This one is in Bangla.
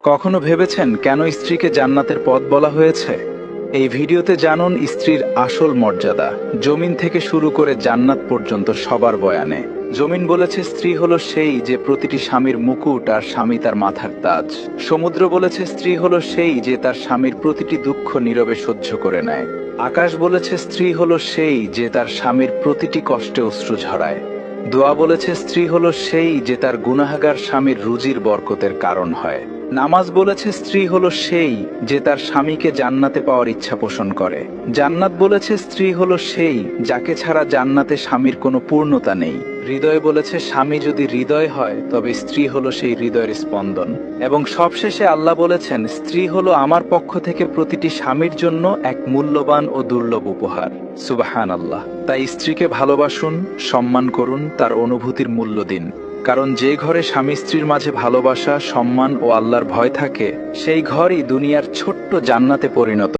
কখনো ভেবেছেন কেন স্ত্রীকে জান্নাতের পথ বলা হয়েছে? এই ভিডিওতে জানুন স্ত্রীর আসল মর্যাদা, জমিন থেকে শুরু করে জান্নাত পর্যন্ত সবার বয়ানে। জমিন বলেছে স্ত্রী হলো সেই যে প্রতিটি স্বামীর মুকুট আর স্বামী তার মাথার তাজ। সমুদ্র বলেছে স্ত্রী হলো সেই যে তার স্বামীর প্রতিটি দুঃখ নীরবে সহ্য করে নেয়। আকাশ বলেছে স্ত্রী হলো সেই যে তার স্বামীর প্রতিটি কষ্টে অশ্রু ঝরায়। দোয়া বলেছে স্ত্রী হলো সেই যে তার গুনাহগার স্বামীর রুজির বরকতের কারণ হয়। নামাজ বলেছে স্ত্রী হলো সেই যে তার স্বামীকে জান্নাতে পাওয়ার ইচ্ছা পোষণ করে। জান্নাত বলেছে স্ত্রী হলো সেই যাকে ছাড়া জান্নাতে স্বামীর কোনো পূর্ণতা নেই। হৃদয় বলেছে স্বামী যদি হৃদয় হয় তবে স্ত্রী হলো সেই হৃদয়ের স্পন্দন। এবং সবশেষে আল্লাহ বলেছেন স্ত্রী হলো আমার পক্ষ থেকে প্রতিটি স্বামীর জন্য এক মূল্যবান ও দুর্লভ উপহার। সুবহানাল্লাহ। তাই স্ত্রীকে ভালোবাসুন, সম্মান করুন, তার অনুভূতির মূল্য দিন। কারণ যে ঘরে স্বামী স্ত্রীর মাঝে ভালোবাসা, সম্মান ও আল্লাহর ভয় থাকে, সেই ঘরই দুনিয়ার ছোট্ট জান্নাতে পরিণত